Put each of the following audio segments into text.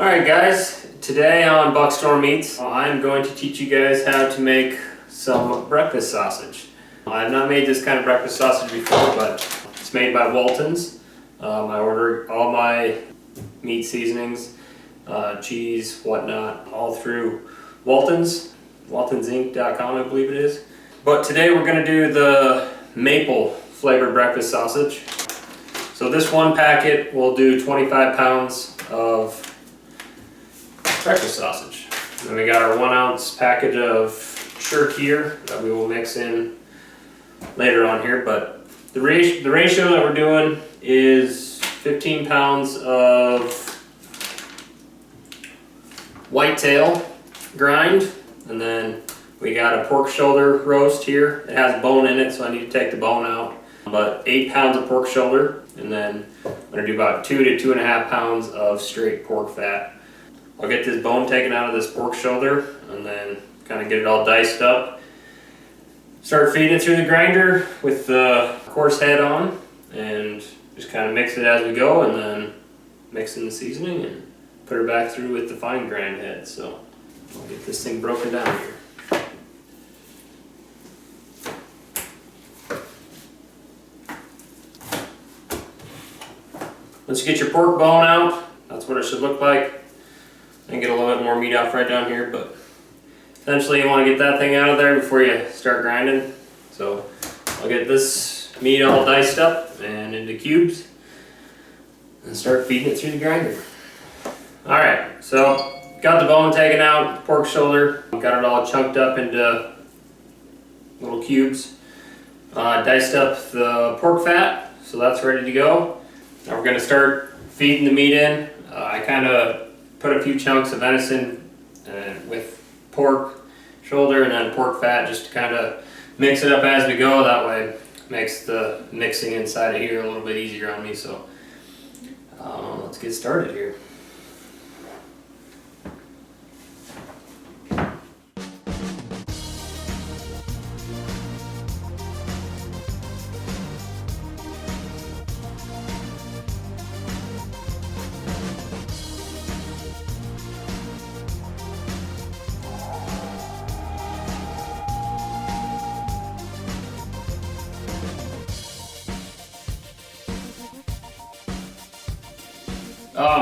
Alright guys, today on Buckstorm Meats, I'm going to teach you guys how to make some breakfast sausage. I've not made this kind of breakfast sausage before, but it's made by Walton's. I ordered all my meat seasonings, cheese, whatnot, all through Walton's, waltonsinc.com I believe it is. But today we're going to do the maple flavored breakfast sausage. So this one packet will do 25 pounds of breakfast sausage. And then we got our 1 ounce package of shirk here that we will mix in later on here. But the ratio that we're doing is 15 pounds of whitetail grind, and then we got a pork shoulder roast here. It has bone in it, so I need to take the bone out. But 8 pounds of pork shoulder, and then I'm gonna do about 2 to 2.5 pounds of straight pork fat. I'll get this bone taken out of this pork shoulder and then kind of get it all diced up. Start feeding it through the grinder with the coarse head on, and just kind of mix it as we go, and then mix in the seasoning and put her back through with the fine grind head. So I'll get this thing broken down here. Once you get your pork bone out, that's what it should look like. And get a little bit more meat off right down here, but essentially you want to get that thing out of there before you start grinding. So I'll get this meat all diced up and into cubes and start feeding it through the grinder. Alright, so got the bone taken out, pork shoulder, got it all chunked up into little cubes. Diced up the pork fat, so that's ready to go. Now we're going to start feeding the meat in. I kind of put a few chunks of venison with pork shoulder and then pork fat just to kind of mix it up as we go. That way it makes the mixing inside of here a little bit easier on me. So let's get started here.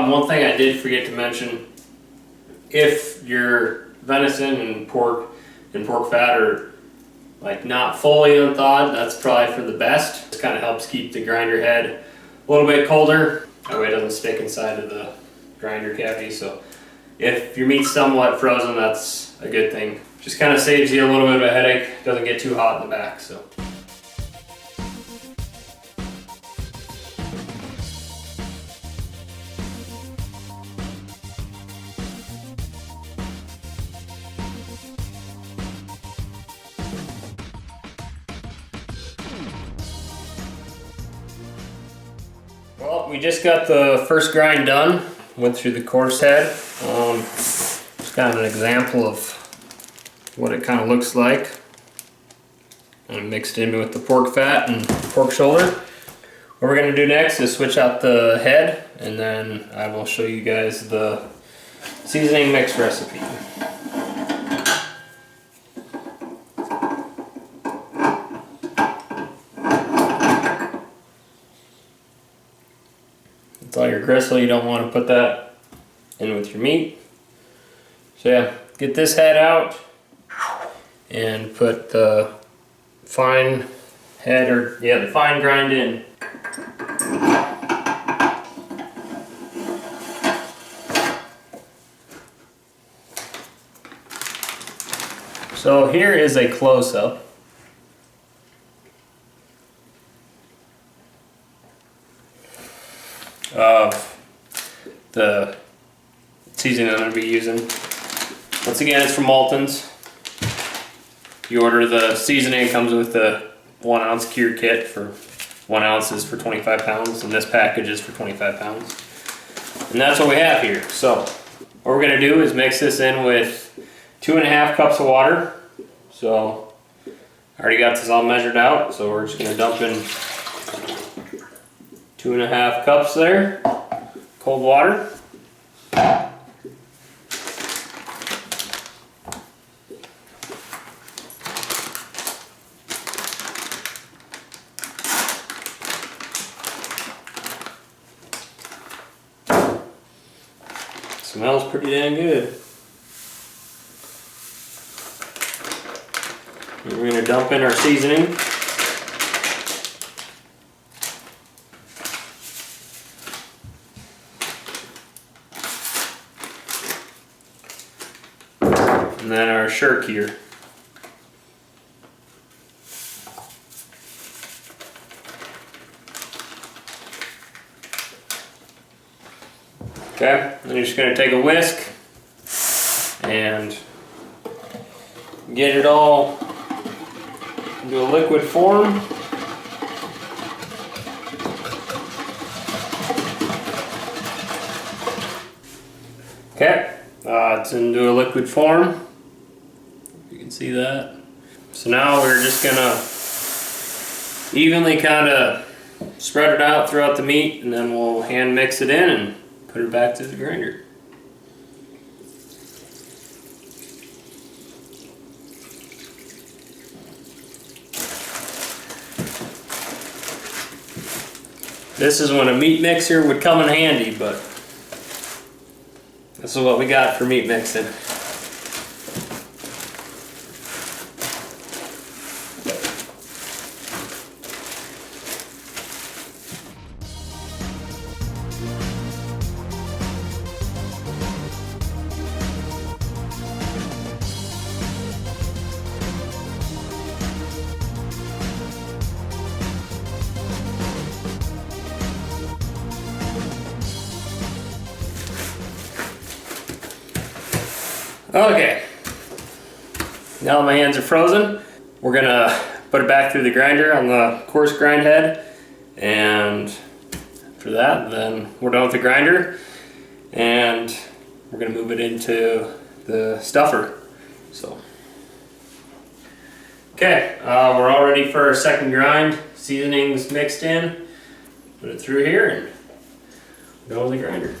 One thing I did forget to mention, if your venison and pork fat are like not fully unthawed, that's probably for the best. This kind of helps keep the grinder head a little bit colder. That way it doesn't stick inside of the grinder cavity. So if your meat's somewhat frozen, that's a good thing. Just kind of saves you a little bit of a headache. Doesn't get too hot in the back. So. Well, we just got the first grind done. Went through the coarse head. Just kind of an example of what it kind of looks like. And mixed in with the pork fat and pork shoulder. What we're going to do next is switch out the head, and then I will show you guys the seasoning mix recipe. It's all your gristle, you don't want to put that in with your meat. So yeah, get this head out and put the fine head, or yeah, the fine grind in. So here is a close-up of the seasoning I'm going to be using. Once again, it's from Walton's. You order the seasoning, it comes with the 1 ounce cure kit for 1 ounce is for 25 pounds, and this package is for 25 pounds. And that's what we have here. So what we're going to do is mix this in with 2.5 cups of water. So I already got this all measured out, so we're just going to dump in 2.5 cups there, cold water. Smells pretty dang good. And we're gonna dump in our seasoning. And then our shirk here. Okay, then you're just going to take a whisk and get it all into a liquid form. Okay, it's into a liquid form. You can see that. So now we're just going to evenly kind of spread it out throughout the meat, and then we'll hand mix it in and put it back to the grinder. This is when a meat mixer would come in handy, but this is what we got for meat mixing. Okay, now that my hands are frozen, we're gonna put it back through the grinder on the coarse grind head, and after that, then we're done with the grinder, and we're gonna move it into the stuffer. So, okay, we're all ready for our second grind. Seasonings mixed in, put it through here, and go with the grinder.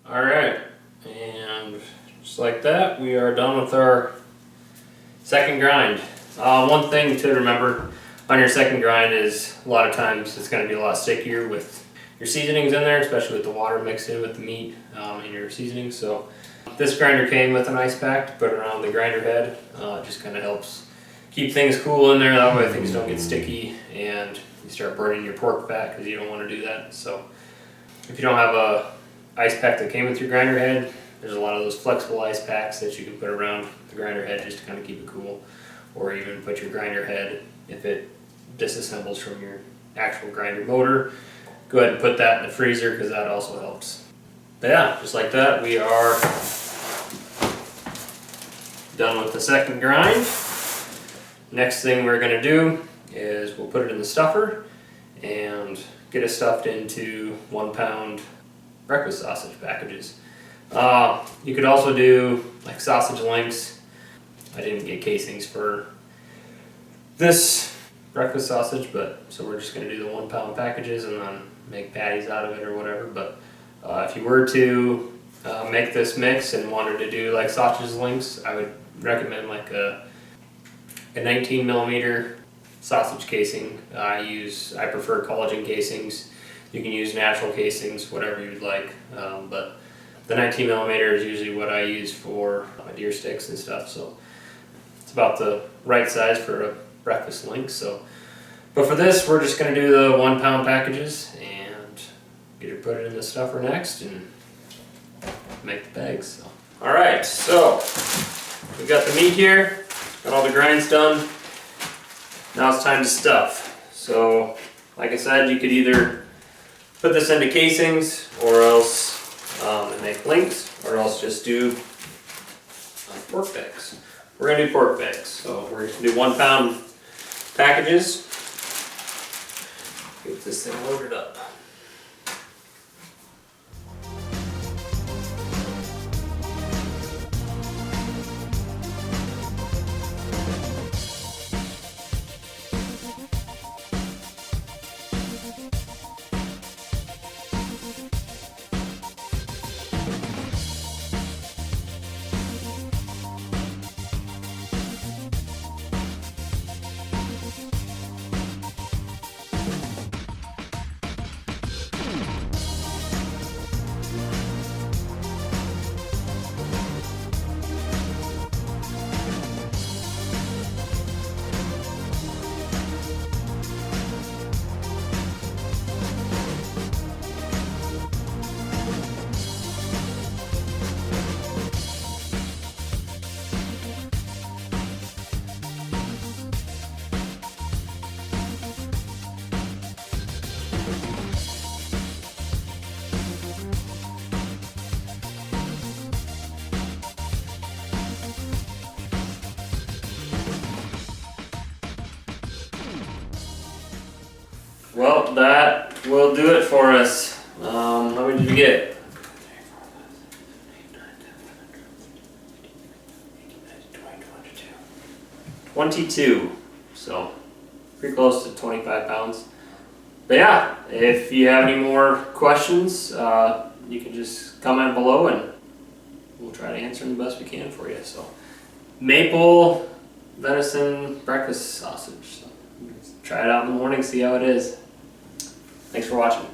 All right, and just like that, we are done with our second grind. One thing to remember on your second grind is a lot of times it's going to be a lot stickier with your seasonings in there, especially with the water mixed in with the meat in your seasonings. So this grinder came with an ice pack to put around the grinder head. It just kind of helps keep things cool in there. That way things don't get sticky and you start burning your pork fat, because you don't want to do that. So if you don't have a ice pack that came with your grinder head, there's a lot of those flexible ice packs that you can put around the grinder head just to kind of keep it cool, or even put your grinder head, if it disassembles from your actual grinder motor, go ahead and put that in the freezer, because that also helps. But yeah, just like that, we are done with the second grind. Next thing we're going to do is we'll put it in the stuffer and get it stuffed into 1 pound breakfast sausage packages. You could also do like sausage links. I didn't get casings for this breakfast sausage, but so we're just going to do the 1 pound packages and then make patties out of it or whatever. But if you were to make this mix and wanted to do like sausage links, I would recommend like a 19 millimeter sausage casing. I prefer collagen casings. You can use natural casings, whatever you'd like, but the 19 millimeter is usually what I use for my deer sticks and stuff. So it's about the right size for a breakfast link. So, but for this, we're just going to do the 1 pound packages and put it in the stuffer next and make the bags. So. All right, so we've got the meat here, got all the grinds done. Now it's time to stuff. So, like I said, you could either put this into casings, or else and make links, or else just do pork bags. We're gonna do pork bags. So we're gonna do 1 pound packages. Get this thing loaded up. Well, that will do it for us. How many did you get? 22. So pretty close to 25 pounds. But yeah, if you have any more questions, you can just comment below and we'll try to answer them the best we can for you. So maple venison breakfast sausage. So try it out in the morning, see how it is. Thanks for watching.